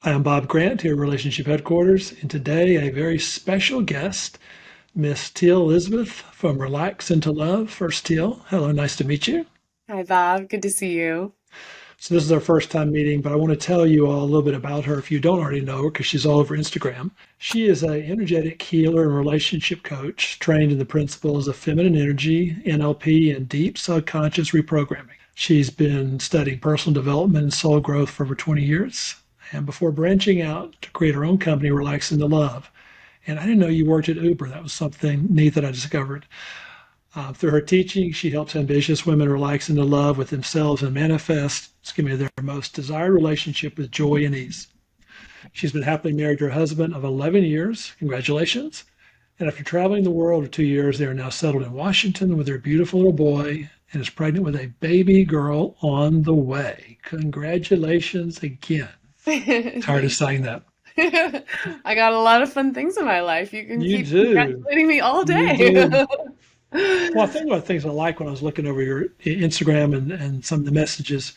I'm Bob Grant here at Relationship Headquarters, and today a very special guest, Miss Teal Elisabeth from Relax into Love. First, Teal, hello, nice to meet you. Hi, Bob. Good to see you. So this is our first time meeting, but I want to tell you all a little bit about her if you don't already know her, because she's all over Instagram. She is a energetic healer and relationship coach, trained in the principles of feminine energy, NLP, and deep subconscious reprogramming. She's been studying personal development and soul growth for over 20 years, and before branching out to create her own company, Relax into Love. And I didn't know you worked at Uber. That was something neat that I discovered. Through her teaching, she helps ambitious women relax into love with themselves and manifest, their most desired relationship with joy and ease. She's been happily married to her husband of 11 years. Congratulations. And after traveling the world for 2 years, they are now settled in Washington with their beautiful little boy and is pregnant with a baby girl on the way. Congratulations again. Tired of Thank saying that. I got a lot of fun things in my life. You can You keep do. congratulating me all You day. do. Well, I think one of the things I like when I was looking over your Instagram and some of the messages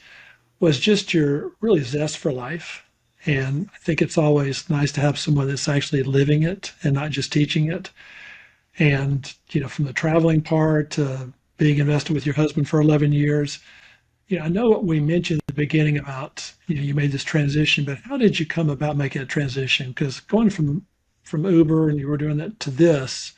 was just your really zest for life. And I think it's always nice to have someone that's actually living it and not just teaching it. And, from the traveling part to being invested with your husband for 11 years, I know what we mentioned at the beginning about, you made this transition, but how did you come about making a transition? Because going from Uber and you were doing that to this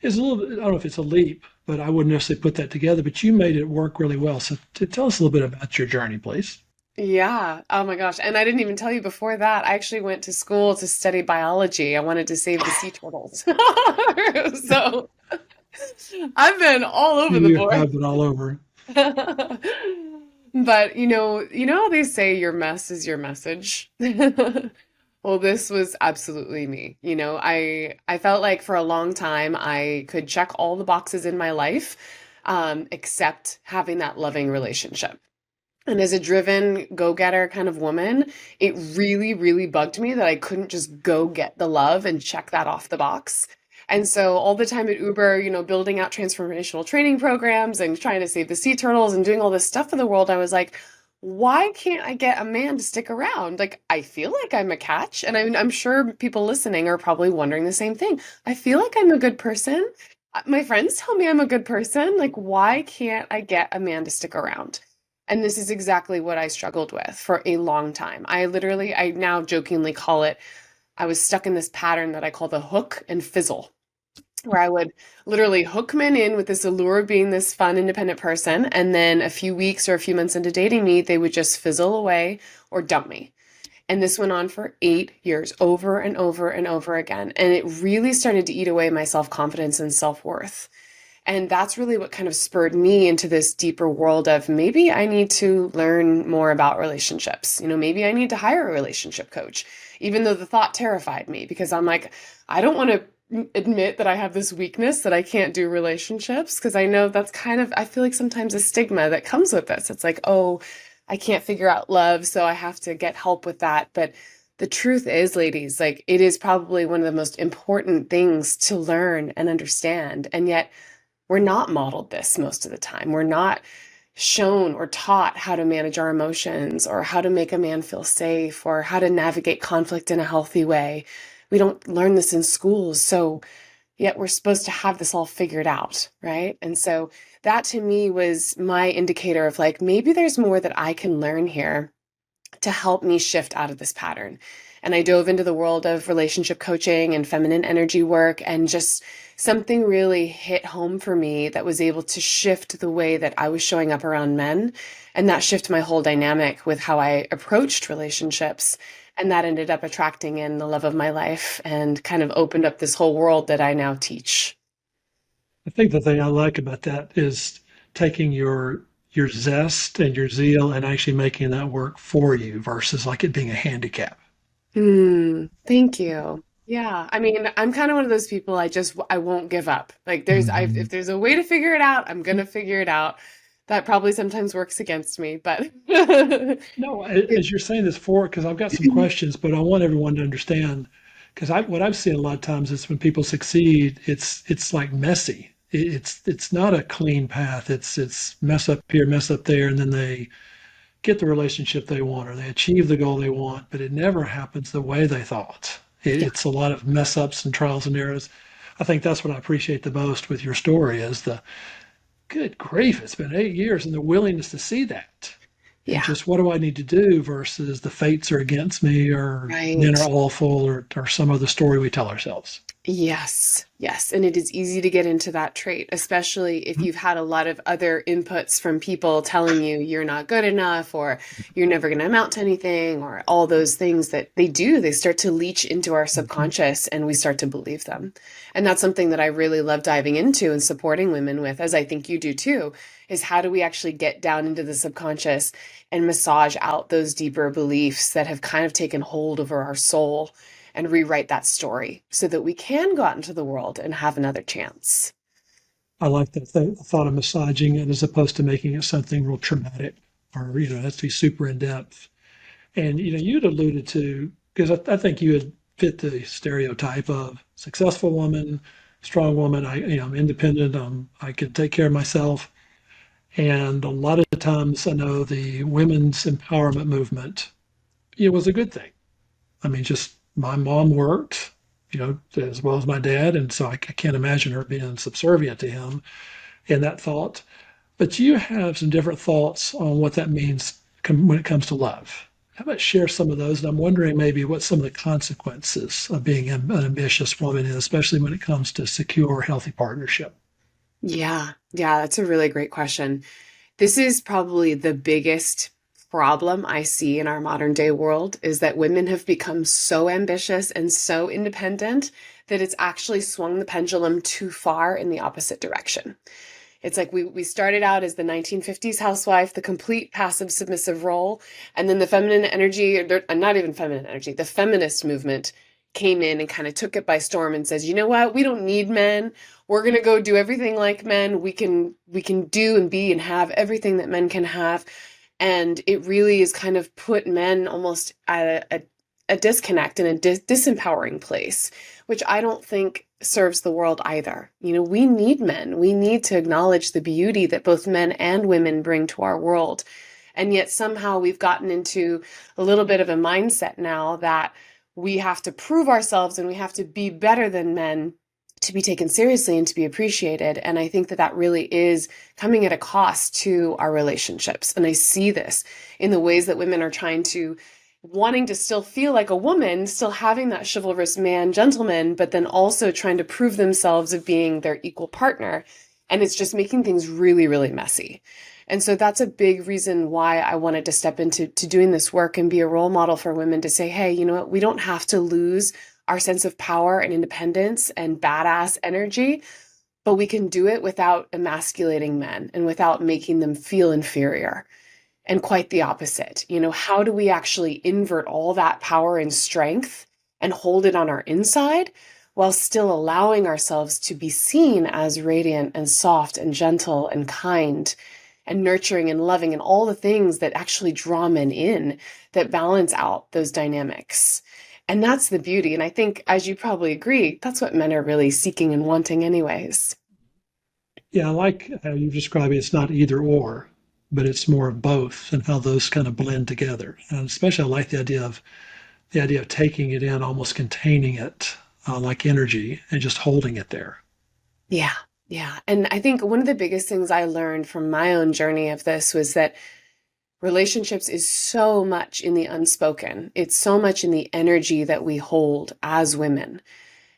is a little bit, I don't know if it's a leap, but I wouldn't necessarily put that together, but you made it work really well. So tell us a little bit about your journey, please. Yeah. Oh my gosh. And I didn't even tell you before that. I actually went to school to study biology. I wanted to save the sea turtles. So I've been all over the You board. have it all over. But you know how they say your mess is your message? Well, this was absolutely me. I felt like for a long time I could check all the boxes in my life, except having that loving relationship. And as a driven go-getter kind of woman, it really, really bugged me that I couldn't just go get the love and check that off the box. And so all the time at Uber, building out transformational training programs and trying to save the sea turtles and doing all this stuff for the world, I was like, why can't I get a man to stick around? Like, I feel like I'm a catch. And I'm sure people listening are probably wondering the same thing. I feel like I'm a good person. My friends tell me I'm a good person. Like, why can't I get a man to stick around? And this is exactly what I struggled with for a long time. I now jokingly call it, I was stuck in this pattern that I call the hook and fizzle, where I would literally hook men in with this allure of being this fun, independent person. And then a few weeks or a few months into dating me, they would just fizzle away or dump me. And this went on for 8 years, over and over and over again. And it really started to eat away my self confidence and self worth. And that's really what kind of spurred me into this deeper world of maybe I need to learn more about relationships. Maybe I need to hire a relationship coach, even though the thought terrified me because I'm like, I don't want to admit that I have this weakness that I can't do relationships because I know that's I feel like sometimes a stigma that comes with this. It's like, oh, I can't figure out love, so I have to get help with that. But the truth is, ladies, like it is probably one of the most important things to learn and understand. And yet, we're not modeled this most of the time. We're not shown or taught how to manage our emotions or how to make a man feel safe or how to navigate conflict in a healthy way. We don't learn this in schools. So yet we're supposed to have this all figured out, right? And so that to me was my indicator of like, maybe there's more that I can learn here to help me shift out of this pattern. And I dove into the world of relationship coaching and feminine energy work, and just something really hit home for me that was able to shift the way that I was showing up around men. And that shifted my whole dynamic with how I approached relationships. And that ended up attracting in the love of my life and kind of opened up this whole world that I now teach. I think the thing I like about that is taking your zest and your zeal and actually making that work for you versus like it being a handicap. Thank you. Yeah, I mean, I'm kind of one of those people I won't give up. Like if Mhm. there's a way to figure it out, I'm gonna figure it out. That probably sometimes works against me, but No, as you're saying this for, because I've got some questions, but I want everyone to understand, because what I've seen a lot of times is when people succeed, it's like messy. It's not a clean path. It's mess up here, mess up there, and then they get the relationship they want or they achieve the goal they want, but it never happens the way they thought. Yeah. It's a lot of mess ups and trials and errors. I think that's what I appreciate the most with your story is the good grief, it's been 8 years and the willingness to see that. And Yeah. just what do I need to do versus the fates are against me or men are Right. awful or some other story we tell ourselves. Yes, yes. And it is easy to get into that trait, especially if you've had a lot of other inputs from people telling you you're not good enough or you're never going to amount to anything or all those things that they do. They start to leach into our Mhm. subconscious and we start to believe them. And that's something that I really love diving into and supporting women with, as I think you do too, is how do we actually get down into the subconscious and massage out those deeper beliefs that have kind of taken hold over our soul and rewrite that story so that we can go out into the world and have another chance. I like the thought of massaging it as opposed to making it something real traumatic or, it has to be super in depth. And, you'd alluded to, because I think you had fit the stereotype of successful woman, strong woman. I'm independent. I can take care of myself. And a lot of times I know the women's empowerment movement, was a good thing. I mean, just my mom worked, as well as my dad. And so I can't imagine her being subservient to him in that thought. But you have some different thoughts on what that means when it comes to love. How about share some of those? And I'm wondering maybe what some of the consequences of being an ambitious woman is, especially when it comes to secure, healthy partnership. Yeah, yeah, that's a really great question. This is probably the biggest problem I see in our modern day world is that women have become so ambitious and so independent that it's actually swung the pendulum too far in the opposite direction. It's like we started out as the 1950s housewife, the complete passive submissive role, and then the feminine energy, or not even feminine energy, the feminist movement came in and kind of took it by storm and says, you know what, we don't need men. We're gonna go do everything like men. We can do and be and have everything that men can have. And it really is kind of put men almost at a disconnect and a disempowering place, which I don't think serves the world either. We need men. We need to acknowledge the beauty that both men and women bring to our world. And yet somehow we've gotten into a little bit of a mindset now that we have to prove ourselves and we have to be better than men to be taken seriously and to be appreciated. And I think that that really is coming at a cost to our relationships. And I see this in the ways that women are trying to wanting to still feel like a woman, still having that chivalrous man, gentleman, but then also trying to prove themselves of being their equal partner. And it's just making things really, really messy. And so that's a big reason why I wanted to step into doing this work and be a role model for women to say, hey, you know what? We don't have to lose our sense of power and independence and badass energy, but we can do it without emasculating men and without making them feel inferior. And quite the opposite. How do we actually invert all that power and strength and hold it on our inside while still allowing ourselves to be seen as radiant and soft and gentle and kind and nurturing and loving and all the things that actually draw men in that balance out those dynamics. And that's the beauty. And I think, as you probably agree, that's what men are really seeking and wanting, anyways. Yeah, I like how you describe it. It's not either or, but it's more of both and how those kind of blend together. And especially I like the idea of taking it in, almost containing it, like energy, and just holding it there. Yeah. Yeah. And I think one of the biggest things I learned from my own journey of this was that relationships is so much in the unspoken. It's so much in the energy that we hold as women.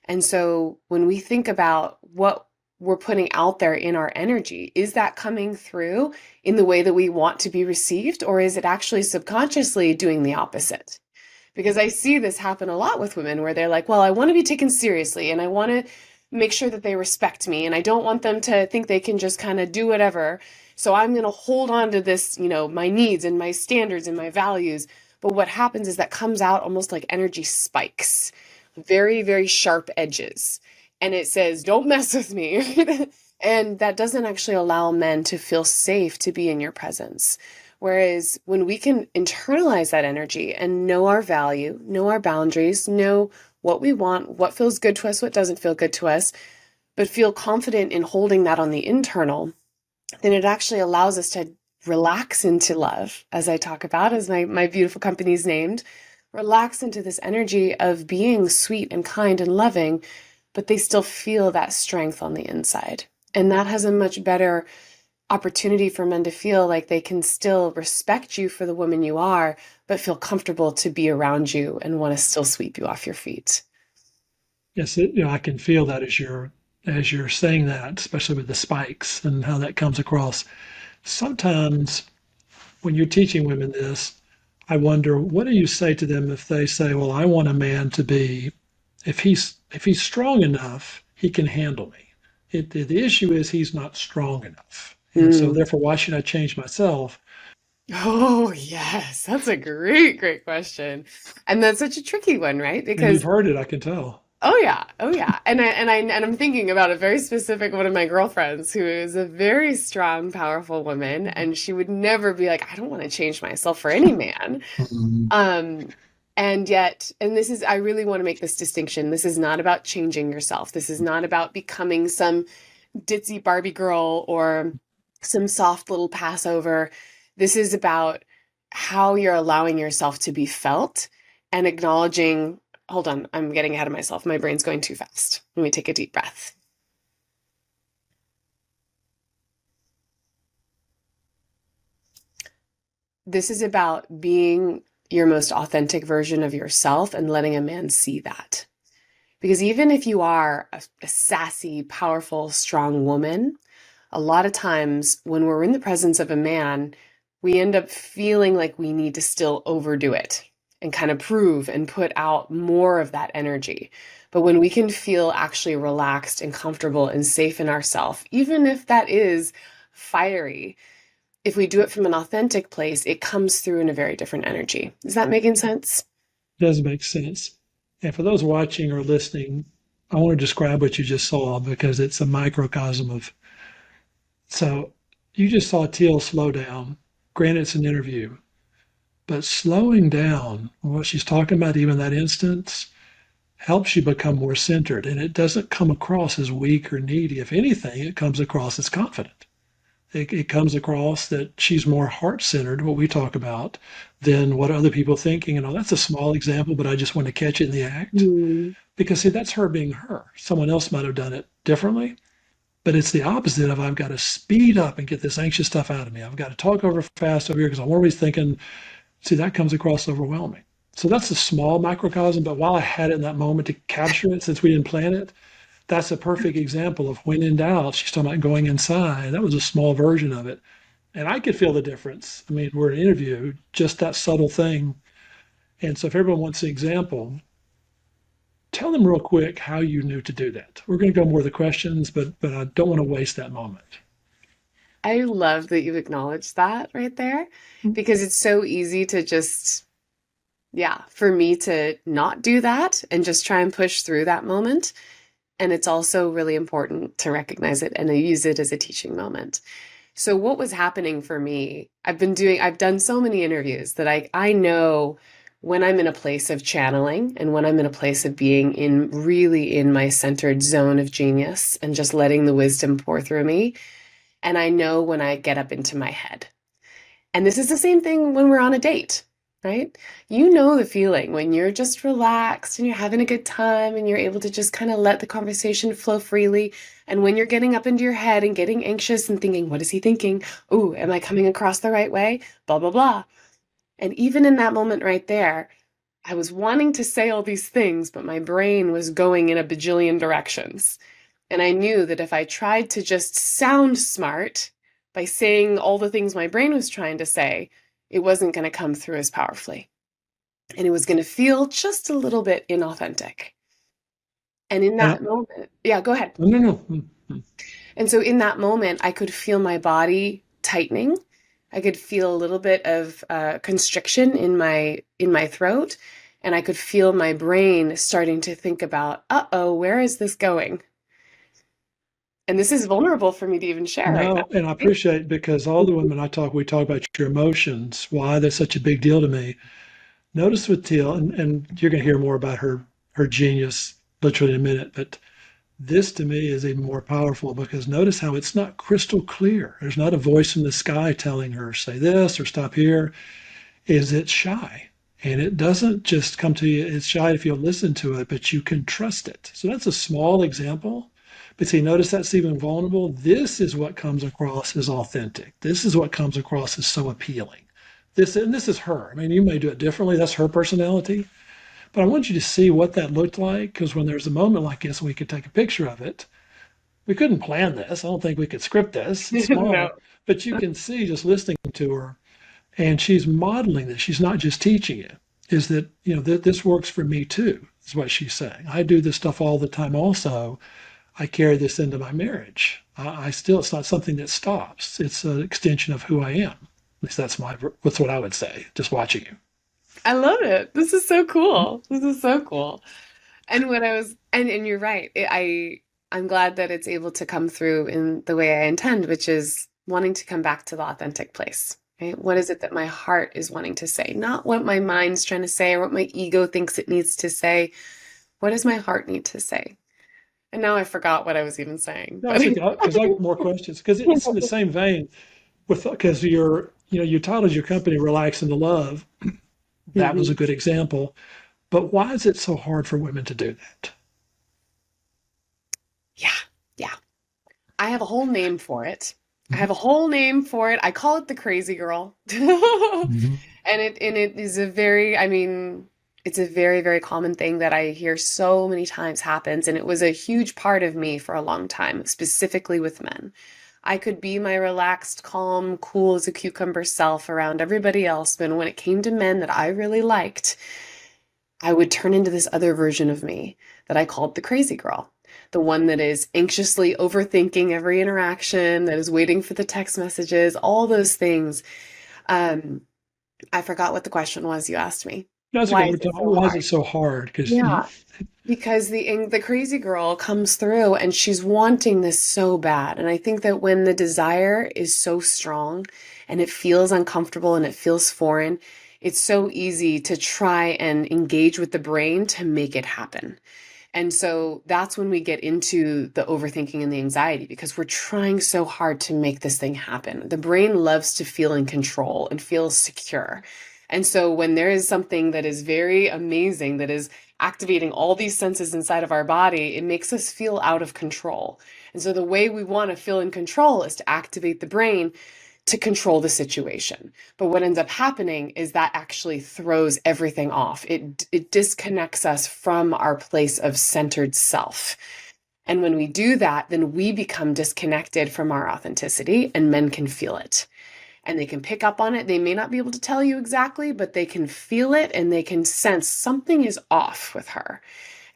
And so when we think about what we're putting out there in our energy, is that coming through in the way that we want to be received, or is it actually subconsciously doing the opposite? Because I see this happen a lot with women where they're like, well, I want to be taken seriously and I want to make sure that they respect me and I don't want them to think they can just kind of do whatever. So I'm going to hold on to this, my needs and my standards and my values. But what happens is that comes out almost like energy spikes, very, very sharp edges. And it says, don't mess with me. And that doesn't actually allow men to feel safe to be in your presence. Whereas when we can internalize that energy and know our value, know our boundaries, know what we want, what feels good to us, what doesn't feel good to us, but feel confident in holding that on the internal, then it actually allows us to relax into love, as I talk about, as my beautiful company's named, relax into this energy of being sweet and kind and loving, but they still feel that strength on the inside. And that has a much better opportunity for men to feel like they can still respect you for the woman you are, but feel comfortable to be around you and want to still sweep you off your feet. Yes, I can feel that as you're saying that, especially with the spikes and how that comes across. Sometimes when you're teaching women this, I wonder what do you say to them if they say, "Well, I want a man to be if he's strong enough, he can handle me. The issue is he's not strong enough, and so Mm. therefore, why should I change myself?" Oh, yes. That's a great, great question. And that's such a tricky one, right? And you've Because heard it, I can tell. oh yeah, oh yeah. And I'm thinking about a very specific one of my girlfriends who is a very strong, powerful woman, and she would never be like, I don't want to change myself for any man. Mhm. Um, and yet, and this is, I really want to make this distinction. This is not about changing yourself. This is not about becoming some ditzy Barbie girl or some soft little Passover. This is about how you're allowing yourself to be felt and acknowledging, hold on, I'm getting ahead of myself. My brain's going too fast. Let me take a deep breath. This is about being your most authentic version of yourself and letting a man see that. Because even if you are a sassy, powerful, strong woman, a lot of times when we're in the presence of a man, we end up feeling like we need to still overdo it and kind of prove and put out more of that energy. But when we can feel actually relaxed and comfortable and safe in ourselves, even if that is fiery, if we do it from an authentic place, it comes through in a very different energy. Is that making sense? Does make sense. And for those watching or listening, I want to describe what you just saw because it's a microcosm of. So you just saw Teal slow down. Granted, it's an interview, but slowing down, what she's talking about, even that instance, helps you become more centered. And it doesn't come across as weak or needy. If anything, it comes across as confident. It comes across that she's more heart centered, what we talk about, than what other people thinking. That's a small example, but I just want to catch it in the act. Mm. Because, see, that's her being her. Someone else might have done it differently, but it's the opposite of I've got to speed up and get this anxious stuff out of me. I've got to talk over fast over here because I'm always thinking, see, that comes across overwhelming. So that's a small microcosm, but while I had it in that moment to capture it, since we didn't plan it, that's a perfect example of when in doubt. She's talking about going inside. That was a small version of it. And I could feel the difference. I mean, we're in an interview, just that subtle thing. And so if everyone wants an example, tell them real quick how you knew to do that. We're going to go more of the questions, but I don't want to waste that moment. I love that you acknowledged that right there because it's so easy to just, yeah, for me to not do that and just try and push through that moment. And it's also really important to recognize it and use it as a teaching moment. So what was happening for me, I've done so many interviews that I know when I'm in a place of channeling and when I'm in a place of being in really in my centered zone of genius and just letting the wisdom pour through me. And I know when I get up into my head. And this is the same thing when we're on a date, right? You know the feeling when you're just relaxed and you're having a good time and you're able to just kind of let the conversation flow freely. And when you're getting up into your head and getting anxious and thinking, what is he thinking? Oh, am I coming across the right way? Blah, blah, blah. And even in that moment right there, I was wanting to say all these things, but my brain was going in a bajillion directions. And I knew that if I tried to just sound smart by saying all the things my brain was trying to say, it wasn't going to come through as powerfully. And it was going to feel just a little bit inauthentic. And in And I, that moment, yeah, go ahead. no, no, no. Mm-hmm. And so in that moment, I could feel my body tightening. I could feel a little bit of constriction in my throat, and I could feel my brain starting to think about, "Uh-oh, where is this going?" And this is vulnerable for me to even share right now. No, and I Right? appreciate because all the women I talk, we talk about your emotions, why they're such a big deal to me. Notice with Teal, and you're going to hear more about her genius literally in a minute, but This to me is even more powerful because notice how it's not crystal clear. There's not a voice in the sky telling her, say this or stop here. Is it shy? And it doesn't just come to you, it's shy if you listen to it, but you can trust it. So that's a small example. But see, notice that's even vulnerable. This is what comes across as authentic. This is what comes across as so appealing. This is her. I mean, you may do it differently. That's her personality. But I want you to see what that looked like because when there's a moment like this, we could take a picture of it. We couldn't plan this. I don't think we could script this. It's No. small, but you can see just listening to her, and she's modeling this. She's not just teaching it. Is that this works for me too? Is what she's saying. I do this stuff all the time. Also, I carry this into my marriage. I still. It's not something that stops. It's an extension of who I am. At least that's what I would say. Just watching you. I love it. This is so cool. This is so cool. And when I was, and you're right. I'm glad that it's able to come through in the way I intend, which is wanting to come back to the authentic place. Right? What is it that my heart is wanting to say? Not what my mind's trying to say or what my ego thinks it needs to say. What does my heart need to say? And now I forgot what I was even saying, No, but it's okay because I have more questions because it's in the same vein with because you titled your company "Relax into Love." That was a Mhm. good example. But why is it so hard for women to do that? Yeah, yeah. I have a whole name for it. I Mhm. have a whole name for it. I call it the crazy girl. Mhm. And it is a very, I mean, it's a very, very common thing that I hear so many times happens. And it was a huge part of me for a long time, specifically with men. I could be my relaxed, calm, cool as a cucumber self around everybody else, but when it came to men that I really liked, I would turn into this other version of me that I called the crazy girl. The one that is anxiously overthinking every interaction, that is waiting for the text messages, all those things. Um, I forgot what the question was you asked me. That's okay. Why is it so Why is hard? it so hard? Because Yeah, because the crazy girl comes through and she's wanting this so bad. And I think that when the desire is so strong and it feels uncomfortable and it feels foreign, it's so easy to try and engage with the brain to make it happen. And so that's when we get into the overthinking and the anxiety because we're trying so hard to make this thing happen. The brain loves to feel in control and feel secure. And so when there is something that is very amazing, that is activating all these senses inside of our body, it makes us feel out of control. And so the way we want to feel in control is to activate the brain to control the situation. But what ends up happening is that actually throws everything off. It disconnects us from our place of centered self. And when we do that, then we become disconnected from our authenticity and men can feel it. And they can pick up on it. They may not be able to tell you exactly, but they can feel it and they can sense something is off with her.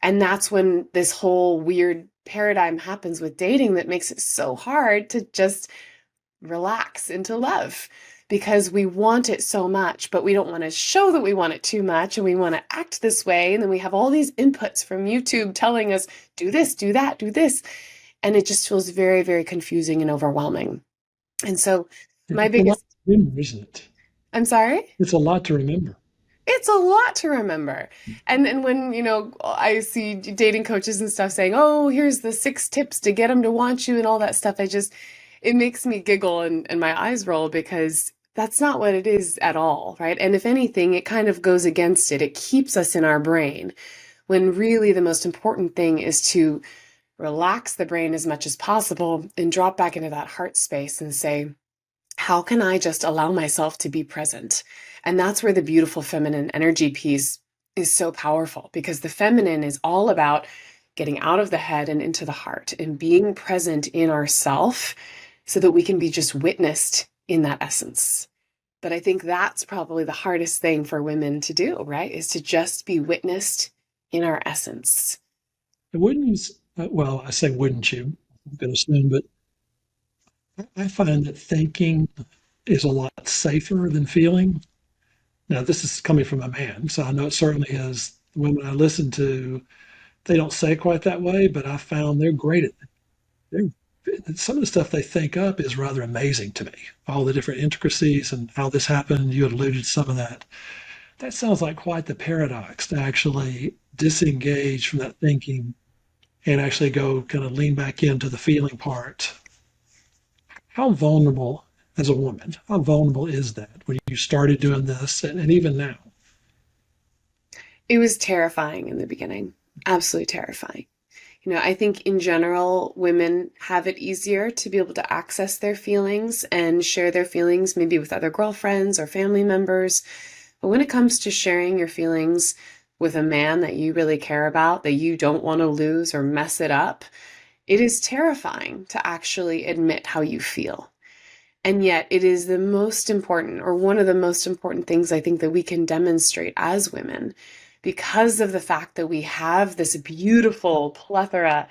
And that's when this whole weird paradigm happens with dating that makes it so hard to just relax into love because we want it so much, but we don't want to show that we want it too much and we want to act this way. And then we have all these inputs from YouTube telling us, do this, do that, do this. And it just feels very, very confusing and overwhelming. And so, my it's a lot biggest, to remember, isn't it? I'm sorry? It's a lot to remember. It's a lot to remember. And then when, I see dating coaches and stuff saying, "Oh, here's the 6 tips to get them to want you," and all that stuff, it makes me giggle and my eyes roll because that's not what it is at all, right? And if anything, it kind of goes against it. It keeps us in our brain when really the most important thing is to relax the brain as much as possible and drop back into that heart space and say, how can I just allow myself to be present? And that's where the beautiful feminine energy piece is so powerful because the feminine is all about getting out of the head and into the heart and being present in ourself so that we can be just witnessed in that essence. But I think that's probably the hardest thing for women to do, right? Is to just be witnessed in our essence. And wouldn't you? Well, I say wouldn't you? I'm going to assume, but I find that thinking is a lot safer than feeling. Now, this is coming from a man, so I know it certainly is. The women I listen to, they don't say it quite that way, but I found they're great at it. Some of the stuff they think up is rather amazing to me. All the different intricacies and how this happened. You had alluded to some of that. That sounds like quite the paradox to actually disengage from that thinking and actually go kind of lean back into the feeling part. How vulnerable, as a woman, how vulnerable is that when you started doing this and even now? It was terrifying in the beginning, absolutely terrifying. I think in general, women have it easier to be able to access their feelings and share their feelings maybe with other girlfriends or family members. But when it comes to sharing your feelings with a man that you really care about, that you don't want to lose or mess it up, it is terrifying to actually admit how you feel. And yet, it is the most important, or one of the most important things I think that we can demonstrate as women, because of the fact that we have this beautiful plethora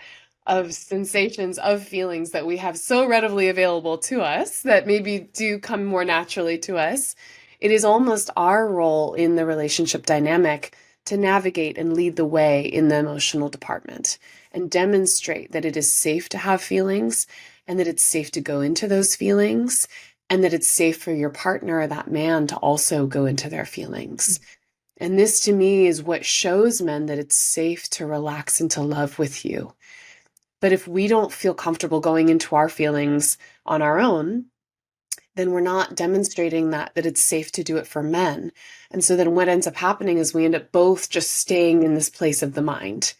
of sensations, of feelings that we have so readily available to us that maybe do come more naturally to us. It is almost our role in the relationship dynamic to navigate and lead the way in the emotional department and demonstrate that it is safe to have feelings and that it's safe to go into those feelings and that it's safe for your partner or that man to also go into their feelings. And this to me is what shows men that it's safe to relax into love with you. But if we don't feel comfortable going into our feelings on our own, then we're not demonstrating that it's safe to do it for men. And so then what ends up happening is we end up both just staying in this place of the mind.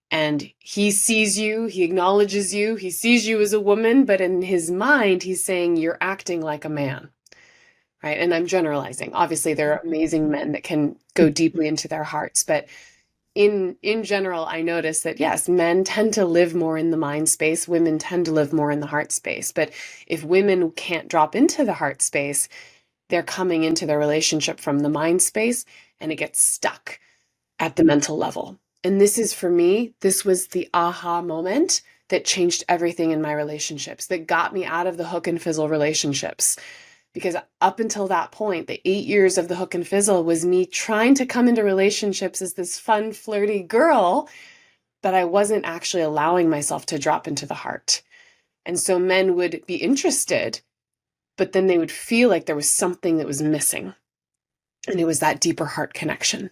And he sees you, he acknowledges you, he sees you as a woman, but in his mind, he's saying you're acting like a man, right? And I'm generalizing. Obviously, there are amazing men that can go deeply into their hearts, but in general, I notice that yes, men tend to live more in the mind space, women tend to live more in the heart space. But if women can't drop into the heart space, they're coming into their relationship from the mind space and it gets stuck at the mental level. And this is for me, this was the aha moment that changed everything in my relationships, that got me out of the hook and fizzle relationships. Because up until that point, the 8 years of the hook and fizzle was me trying to come into relationships as this fun, flirty girl, but I wasn't actually allowing myself to drop into the heart. And so men would be interested, but then they would feel like there was something that was missing. And it was that deeper heart connection.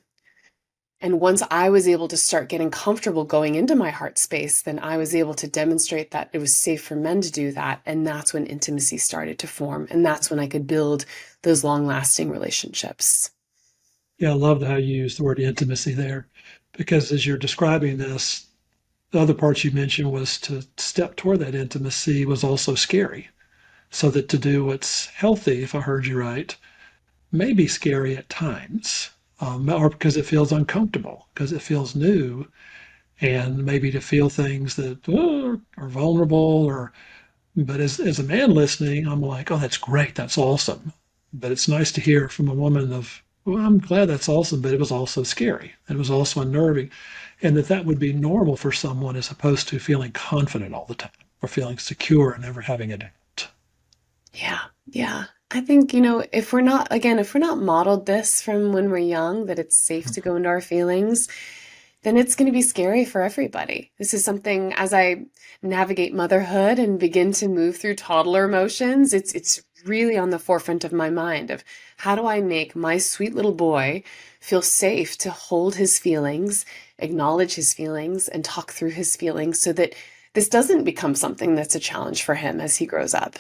And once I was able to start getting comfortable going into my heart space, then I was able to demonstrate that it was safe for men to do that. And that's when intimacy started to form. And that's when I could build those long lasting relationships. Yeah, I love how you use the word intimacy there, because as you're describing this, the other part you mentioned was to step toward that intimacy was also scary. So that to do what's healthy, if I heard you right, may be scary at times, or because it feels uncomfortable, because it feels new, and maybe to feel things that are vulnerable. Or, but as a man listening, I'm like, oh, that's great, that's awesome. But it's nice to hear from a woman of, well, I'm glad that's awesome, but it was also scary. It was also unnerving, and that would be normal for someone as opposed to feeling confident all the time or feeling secure and never having a doubt. Yeah. Yeah. I think, if we're not, again, if we're not modeled this from when we're young, that it's safe to go into our feelings, then it's going to be scary for everybody. This is something as I navigate motherhood and begin to move through toddler emotions, it's really on the forefront of my mind of how do I make my sweet little boy feel safe to hold his feelings, acknowledge his feelings, and talk through his feelings so that this doesn't become something that's a challenge for him as he grows up.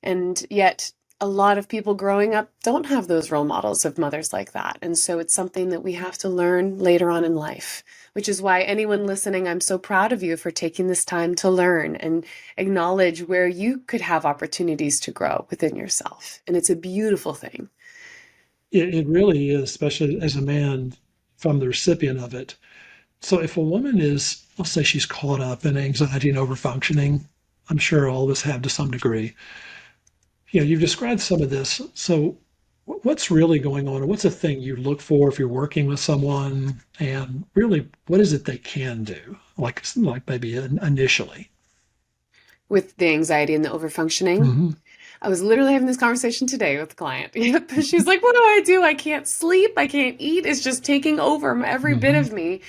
And yet, a lot of people growing up don't have those role models of mothers like that. And so it's something that we have to learn later on in life, which is why anyone listening, I'm so proud of you for taking this time to learn and acknowledge where you could have opportunities to grow within yourself. And it's a beautiful thing. It really is, especially as a man, if I'm the recipient of it. So if a woman is, let's say she's caught up in anxiety and overfunctioning, I'm sure all of us have to some degree. You've described some of this. So what's really going on? What's the thing you look for if you're working with someone? And really, what is it they can do? Like maybe initially. With the anxiety and the overfunctioning, Hmm. I was literally having this conversation today with a client. Yep. She's like, what do I do? I can't sleep. I can't eat. It's just taking over every bit Hmm. of me.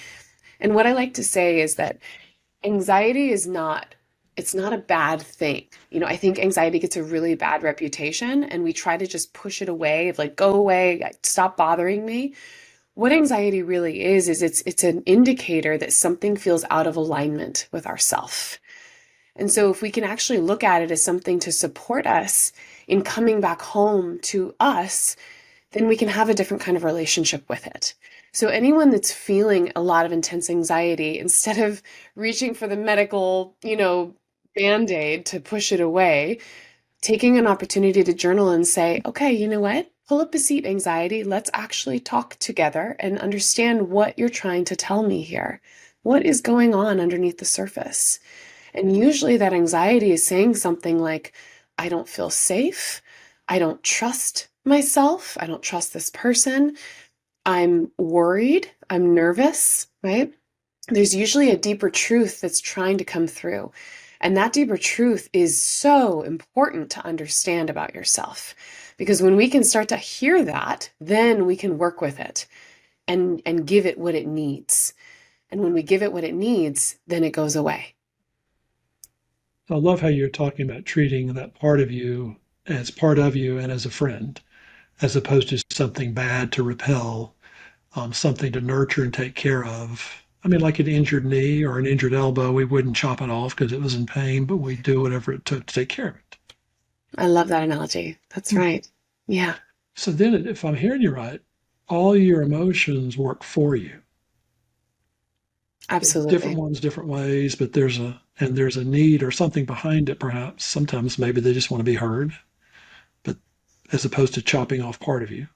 And what I like to say is that anxiety is not it's not a bad thing. I think anxiety gets a really bad reputation and we try to just push it away, of like, go away, stop bothering me. what anxiety really is it's an indicator that something feels out of alignment with ourself. And so if we can actually look at it as something to support us in coming back home to us, then we can have a different kind of relationship with it. So anyone that's feeling a lot of intense anxiety, instead of reaching for the medical, band-aid to push it away, taking an opportunity to journal and say, okay, you know what? Pull up a seat, anxiety. Let's actually talk together and understand what you're trying to tell me here. What is going on underneath the surface? And usually that anxiety is saying something like, I don't feel safe. I don't trust myself. I don't trust this person. I'm worried. I'm nervous, right? There's usually a deeper truth that's trying to come through. And that deeper truth is so important to understand about yourself. Because when we can start to hear that, then we can work with it and give it what it needs. And when we give it what it needs, then it goes away. I love how you're talking about treating that part of you as part of you and as a friend, as opposed to something bad to repel, something to nurture and take care of. I mean, like an injured knee or an injured elbow, we wouldn't chop it off because it was in pain, but we'd do whatever it took to take care of it. I love that analogy. That's Hmm. right. Yeah, So then, if I'm hearing you right, all your emotions work for you. Different absolutely. ones, different ways, but there's a need or something behind it, perhaps. Sometimes maybe they just want to be heard, but as opposed to chopping off part of you.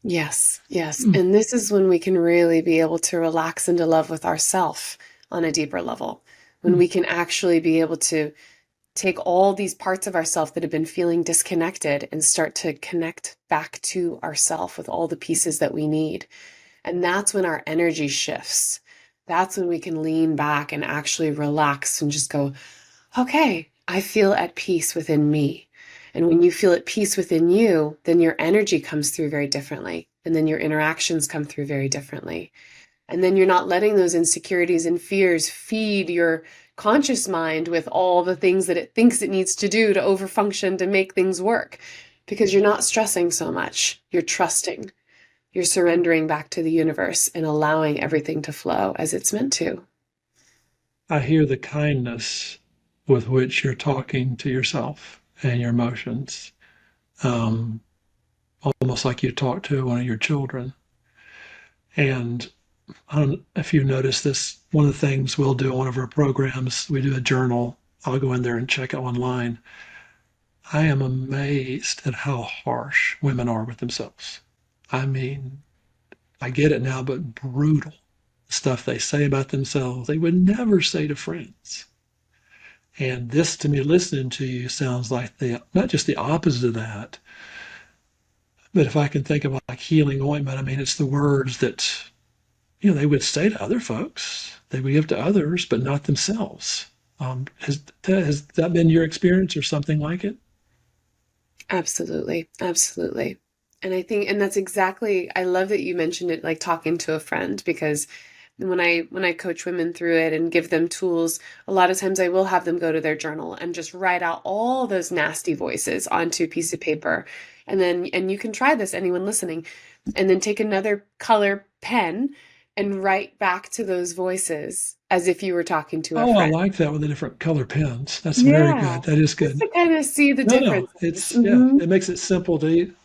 Yes, yes. Hmm. And this is when we can really be able to relax into love with ourself on a deeper level. When Hmm. we can actually be able to take all these parts of ourself that have been feeling disconnected and start to connect back to ourself with all the pieces that we need. And that's when our energy shifts. That's when we can lean back and actually relax and just go, okay, I feel at peace within me. And when you feel at peace within you, then your energy comes through very differently. And then your interactions come through very differently. And then you're not letting those insecurities and fears feed your conscious mind with all the things that it thinks it needs to do to overfunction to make things work because you're not stressing so much. You're trusting, you're surrendering back to the universe and allowing everything to flow as it's meant to. I hear the kindness with which you're talking to yourself and your emotions, um, almost like you talk to one of your children. And I don't know if you noticed this. One of the things we'll do on one of our programs, we do a journal. I'll go in there and check it online. I am amazed at how harsh women are with themselves. I mean, I get it now, but brutal stuff they say about themselves, they would never say to friends. And this, to me, listening to you sounds like the not just the opposite of that, but if I can think of like healing ointment, I mean, it's the words that they would say to other folks, they would give to others, but not themselves. Has that been your experience or something like it? Absolutely. Absolutely. And I think, and that's exactly, I love that you mentioned it like talking to a friend because when I coach women through it and give them tools, a lot of times I will have them go to their journal and just write out all those nasty voices onto a piece of paper. And you can try this, anyone listening, and then take another color pen and write back to those voices as if you were talking to a Oh, I friend. like that with the different color pens. That's very Yeah. good. That is Just good. to kind of see the No, no, differences. it's yeah, it makes it simple to eat.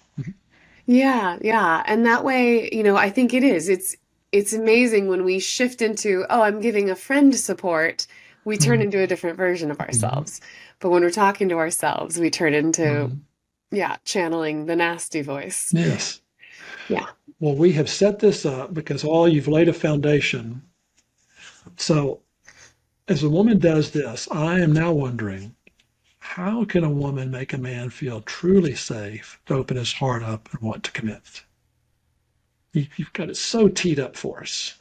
Yeah, yeah. And that way, I think it is. It's amazing when we shift into, oh, I'm giving a friend support, we turn Mhm, into a different version of mhm, ourselves. But when we're talking to ourselves, we turn into, mhm. yeah, channeling the nasty voice. Yes. Yeah. Well, we have set this up because all you've laid a foundation. So, as a woman does this, I am now wondering how can a woman make a man feel truly safe to open his heart up and want to commit? You've got it so teed up for us.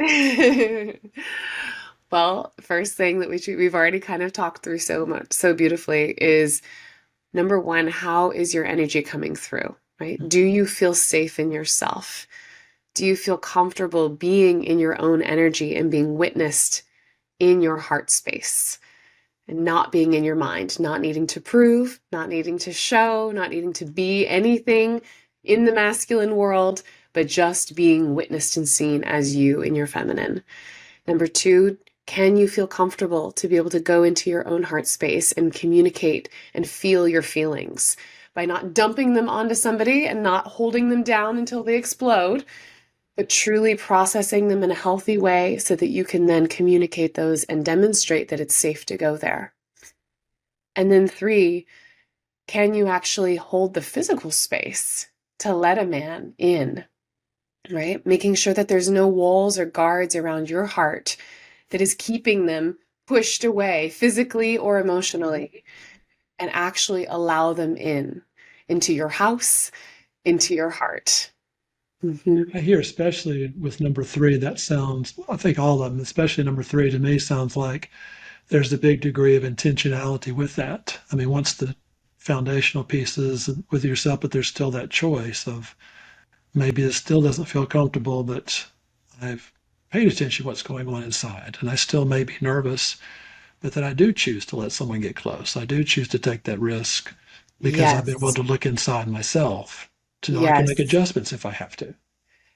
Well, first thing that we've already kind of talked through so much, so beautifully is number one, how is your energy coming through, right? Do you feel safe in yourself? Do you feel comfortable being in your own energy and being witnessed in your heart space and not being in your mind, not needing to prove, not needing to show, not needing to be anything in the masculine world, but just being witnessed and seen as you in your feminine. Number two, can you feel comfortable to be able to go into your own heart space and communicate and feel your feelings by not dumping them onto somebody and not holding them down until they explode, but truly processing them in a healthy way so that you can then communicate those and demonstrate that it's safe to go there. And then three, can you actually hold the physical space to let a man in, right? Making sure that there's no walls or guards around your heart that is keeping them pushed away physically or emotionally, and actually allow them in into your house, into your heart. Mm-hmm. I hear, especially with number three, that sounds, I think all of them, especially number three, to me sounds like there's a big degree of intentionality with that. I mean, once the foundational pieces with yourself, but there's still that choice of maybe it still doesn't feel comfortable, but I've paid attention to what's going on inside. And I still may be nervous, but that I do choose to let someone get close. I do choose to take that risk because I've been willing Yes. to look inside myself to know I can make Yes. adjustments if I have to.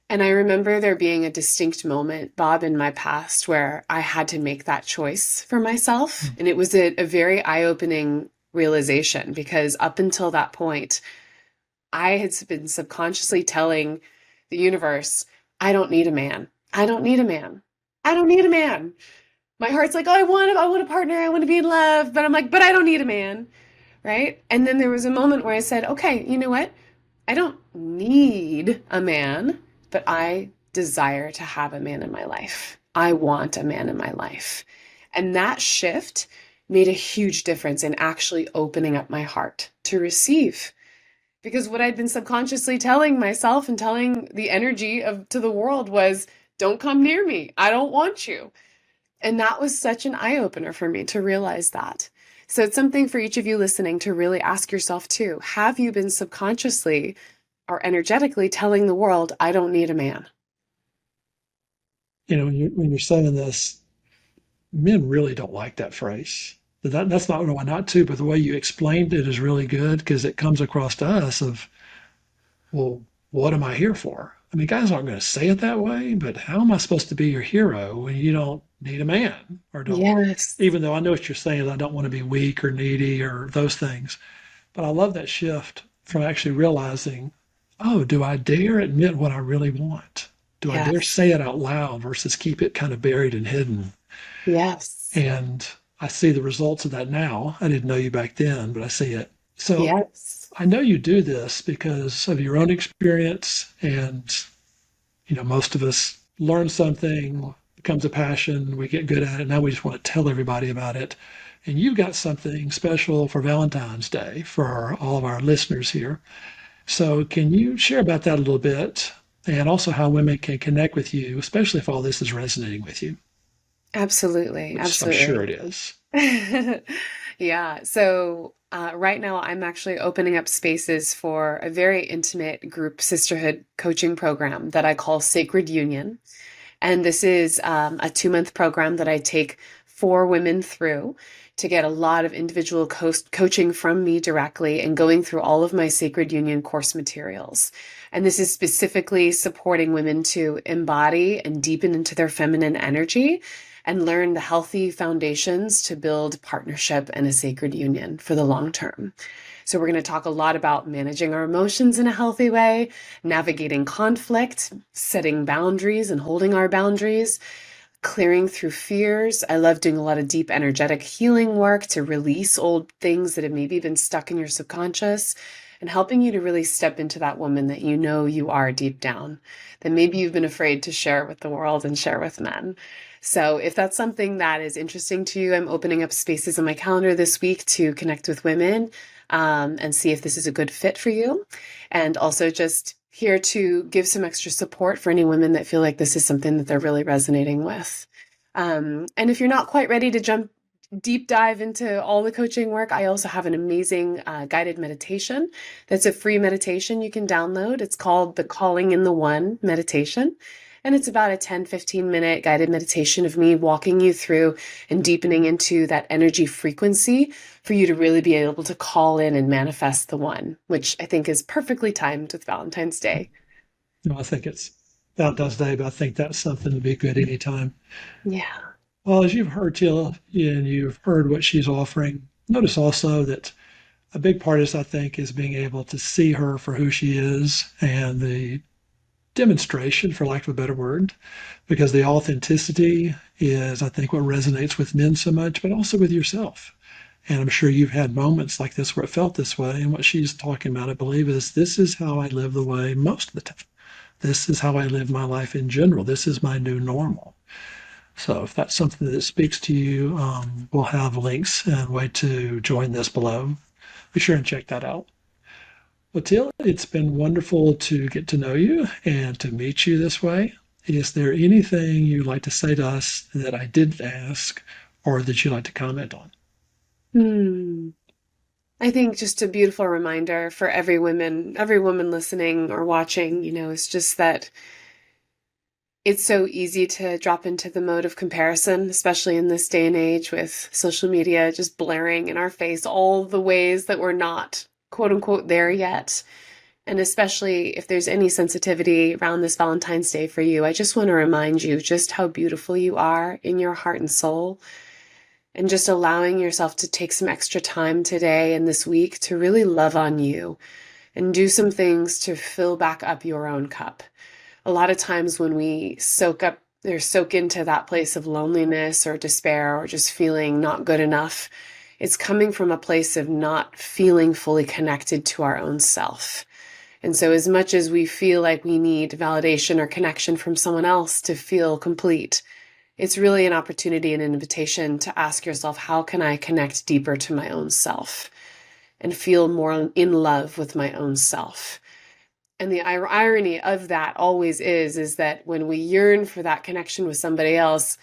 And I remember there being a distinct moment, Bob, in my past where I had to make that choice for myself. And it was a very eye-opening realization because up until that point, I had been subconsciously telling the universe, I don't need a man. I don't need a man. I don't need a man. My heart's like, oh, I want a partner. I want to be in love. But I'm like, but I don't need a man. Right. And then there was a moment where I said, okay, you know what? I don't need a man, but I desire to have a man in my life. I want a man in my life. And that shift made a huge difference in actually opening up my heart to receive. Because what I'd been subconsciously telling myself and telling the energy of to the world was, don't come near me. I don't want you. And that was such an eye opener for me to realize that. So it's something for each of you listening to really ask yourself too. Have you been subconsciously or energetically telling the world, I don't need a man? You know, when you're saying this, men really don't like that phrase. That's not why not to, but the way you explained it is really good because it comes across to us of, well, what am I here for? I mean, guys aren't going to say it that way, but how am I supposed to be your hero when you don't need a man or don't? Yes. Even though I know what you're saying, I don't want to be weak or needy or those things. But I love that shift from actually realizing, oh, do I dare admit what I really want? Do I dare Yes. say it out loud versus keep it kind of buried and hidden? Yes. And I see the results of that now. I didn't know you back then, but I see it. So Yes. I know you do this because of your own experience. And, you know, most of us learn something, becomes a passion, we get good at it. Now we just want to tell everybody about it. And you've got something special for Valentine's Day for all of our listeners here. So can you share about that a little bit and also how women can connect with you, especially if all this is resonating with you, Absolutely. which I'm sure Absolutely. it is. Yeah. So right now, I'm actually opening up spaces for a very intimate group sisterhood coaching program that I call Sacred Union. And this is a 2 month program that I take 4 women through to get a lot of individual coaching from me directly and going through all of my Sacred Union course materials. And this is specifically supporting women to embody and deepen into their feminine energy and learn the healthy foundations to build partnership and a sacred union for the long term. So, we're going to talk a lot about managing our emotions in a healthy way, navigating conflict, setting boundaries and holding our boundaries, clearing through fears. I love doing a lot of deep energetic healing work to release old things that have maybe been stuck in your subconscious and helping you to really step into that woman that you know you are deep down, that maybe you've been afraid to share with the world and share with men. So, if that's something that is interesting to you, I'm opening up spaces on my calendar this week to connect with women and see if this is a good fit for you. And also just here to give some extra support for any women that feel like this is something that they're really resonating with. And if you're not quite ready to jump deep dive into all the coaching work, I also have an amazing guided meditation. That's a free meditation you can download. It's called the Calling in the One meditation. And it's about a 10-15 minute guided meditation of me walking you through and deepening into that energy frequency for you to really be able to call in and manifest the one, which I think is perfectly timed with Valentine's Day. I think it's Valentine's Day, but I think that's something to be good anytime. Yeah. Well, as you've heard Tila and you've heard what she's offering, notice also that a big part is, I think, is being able to see her for who she is and the demonstration, for lack of a better word, because the authenticity is, I think, what resonates with men so much, but also with yourself. And I'm sure you've had moments like this where it felt this way. And what she's talking about, I believe, is this is how I live the way most of the time. This is how I live my life in general. This is my new normal. So if that's something that speaks to you, we'll have links and a way to join this below. Be sure and check that out. Well, Teal, it's been wonderful to get to know you and to meet you this way. Is there anything you'd like to say to us that I didn't ask or that you'd like to comment on? Hmm. I think just a beautiful reminder for every woman listening or watching, is just that it's so easy to drop into the mode of comparison, especially in this day and age with social media just blaring in our face all the ways that we're not quote unquote there yet. And especially if there's any sensitivity around this Valentine's Day for you, I just want to remind you just how beautiful you are in your heart and soul. And just allowing yourself to take some extra time today and this week to really love on you and do some things to fill back up your own cup. A lot of times when we soak into that place of loneliness or despair or just feeling not good enough, it's coming from a place of not feeling fully connected to our own self. And so, as much as we feel like we need validation or connection from someone else to feel complete, it's really an opportunity and an invitation to ask yourself, how can I connect deeper to my own self and feel more in love with my own self? And the irony of that always is that when we yearn for that connection with somebody else,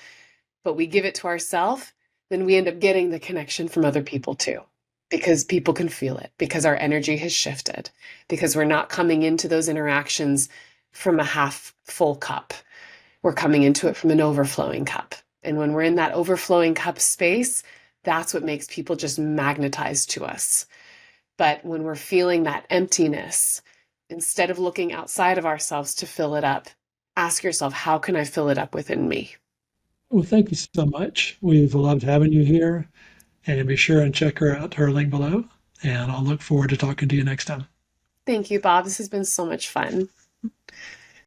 but we give it to ourselves, then we end up getting the connection from other people too. Because people can feel it, because our energy has shifted, because we're not coming into those interactions from a half full cup. We're coming into it from an overflowing cup. And when we're in that overflowing cup space, that's what makes people just magnetized to us. But when we're feeling that emptiness, instead of looking outside of ourselves to fill it up, ask yourself, how can I fill it up within me? Well, thank you so much. We've loved having you here. And be sure and check her out, her link below. And I'll look forward to talking to you next time. Thank you, Bob. This has been so much fun.